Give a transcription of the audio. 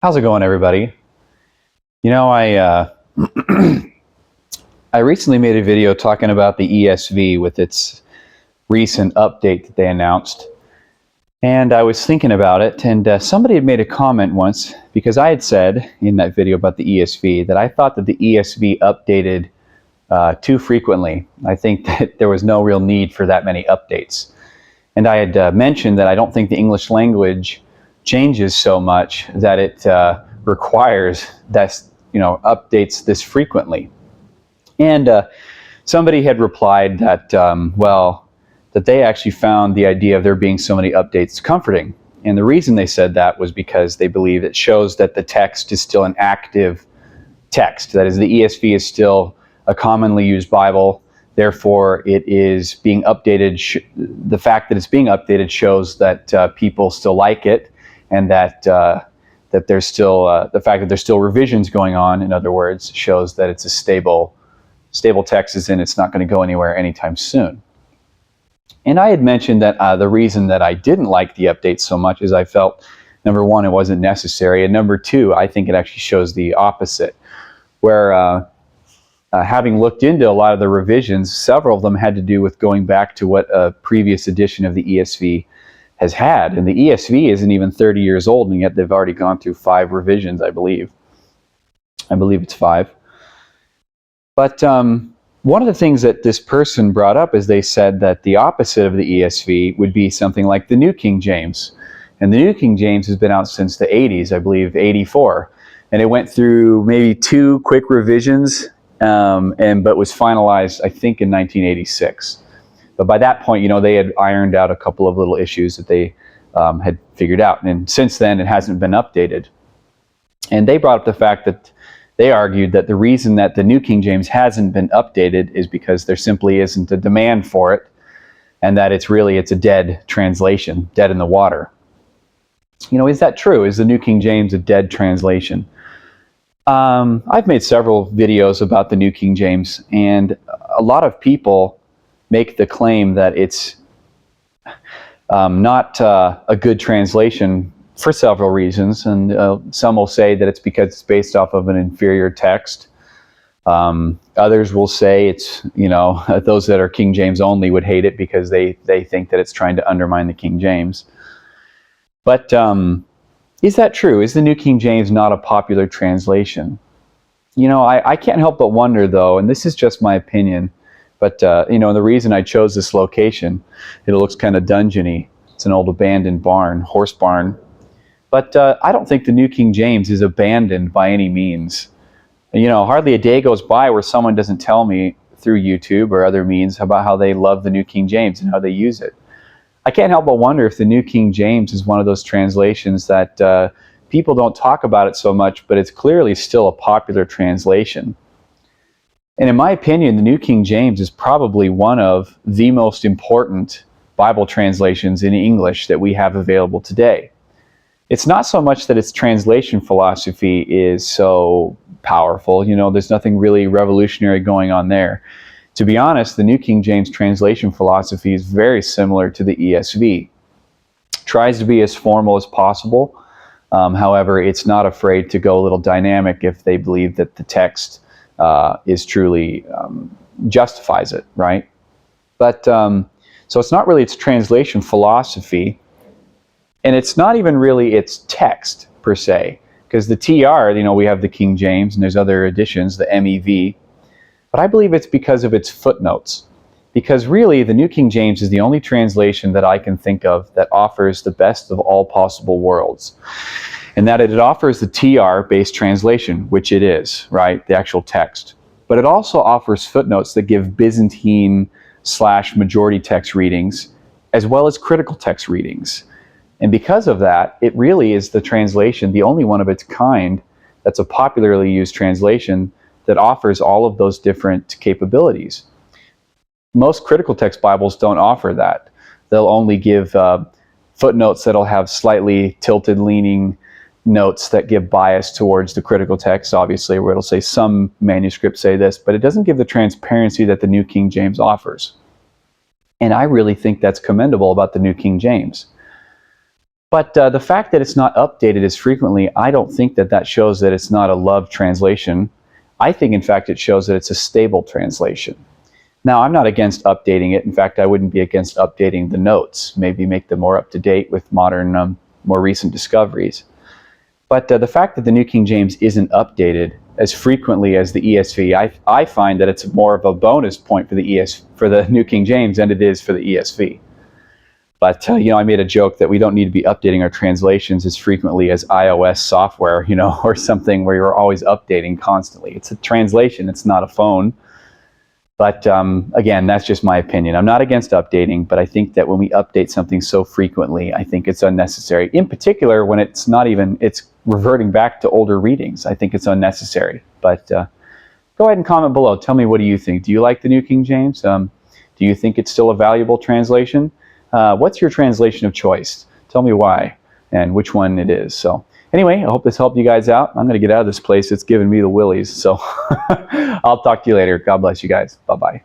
How's it going, everybody? You know, I recently made a video talking about the ESV with its recent update that they announced. And I was thinking about it, and somebody had made a comment once, because I had said in that video about the ESV that I thought that the ESV updated too frequently. I think that there was no real need for that many updates. And I had mentioned that I don't think the English language changes so much that it requires that, updates this frequently. And somebody had replied that, that they actually found the idea of there being so many updates comforting. And the reason they said that was because they believe it shows that the text is still an active text. That is, the ESV is still a commonly used Bible. Therefore, it is being updated. The fact that it's being updated shows that people still like it, and that there's still the fact that there's still revisions going on. In other words, shows that it's a stable text, as in it's not going to go anywhere anytime soon. And I had mentioned that the reason that I didn't like the updates so much is I felt, number one, it wasn't necessary, and number two, I think it actually shows the opposite, where having looked into a lot of the revisions, several of them had to do with going back to what a previous edition of the ESV has had. And the ESV isn't even 30 years old, and yet they've already gone through 5 revisions, I believe. I believe it's 5. But one of the things that this person brought up is they said that the opposite of the ESV would be something like the New King James. And the New King James has been out since the 80s, I believe, 84. And it went through maybe 2 quick revisions, but was finalized, I think, in 1986. But by that point, they had ironed out a couple of little issues that they had figured out. And since then, it hasn't been updated. And they brought up the fact that they argued that the reason that the New King James hasn't been updated is because there simply isn't a demand for it, and that it's a dead translation, dead in the water. Is that true? Is the New King James a dead translation? I've made several videos about the New King James, and a lot of people make the claim that it's not a good translation for several reasons, and some will say that it's because it's based off of an inferior text. Others will say it's, those that are King James only would hate it because they think that it's trying to undermine the King James. But is that true? Is the New King James not a popular translation? I can't help but wonder, though, and this is just my opinion, but the reason I chose this location, it looks kind of dungeony. It's an old abandoned barn, horse barn. But I don't think the New King James is abandoned by any means. Hardly a day goes by where someone doesn't tell me through YouTube or other means about how they love the New King James and how they use it. I can't help but wonder if the New King James is one of those translations that people don't talk about it so much, but it's clearly still a popular translation. And in my opinion, the New King James is probably one of the most important Bible translations in English that we have available today. It's not so much that its translation philosophy is so powerful. There's nothing really revolutionary going on there. To be honest, the New King James translation philosophy is very similar to the ESV. It tries to be as formal as possible. However, it's not afraid to go a little dynamic if they believe that the text is truly justifies it, right? But so it's not really its translation philosophy. And it's not even really its text, per se, because the TR, we have the King James, and there's other editions, the MEV, but I believe it's because of its footnotes. Because really, the New King James is the only translation that I can think of that offers the best of all possible worlds. And that it offers the TR-based translation, which it is, right, the actual text. But it also offers footnotes that give Byzantine/majority text readings, as well as critical text readings. And because of that, it really is the translation, the only one of its kind, that's a popularly used translation that offers all of those different capabilities. Most critical text Bibles don't offer that. They'll only give footnotes that'll have slightly tilted leaning notes that give bias towards the critical text, obviously, where it'll say some manuscripts say this, but it doesn't give the transparency that the New King James offers. And I really think that's commendable about the New King James. But the fact that it's not updated as frequently, I don't think that that shows that it's not a loved translation. I think, in fact, it shows that it's a stable translation. Now, I'm not against updating it. In fact, I wouldn't be against updating the notes, maybe make them more up-to-date with modern, more recent discoveries. But the fact that the New King James isn't updated as frequently as the ESV, I find that it's more of a bonus point for the New King James than it is for the ESV. But, I made a joke that we don't need to be updating our translations as frequently as iOS software, or something where you're always updating constantly. It's a translation, it's not a phone. But again, that's just my opinion. I'm not against updating, but I think that when we update something so frequently, I think it's unnecessary. In particular, when it's reverting back to older readings. I think it's unnecessary. But go ahead and comment below. Tell me, what do you think? Do you like the New King James? Do you think it's still a valuable translation? What's your translation of choice? Tell me why and which one it is. So anyway, I hope this helped you guys out. I'm going to get out of this place. It's giving me the willies. So I'll talk to you later. God bless you guys. Bye-bye.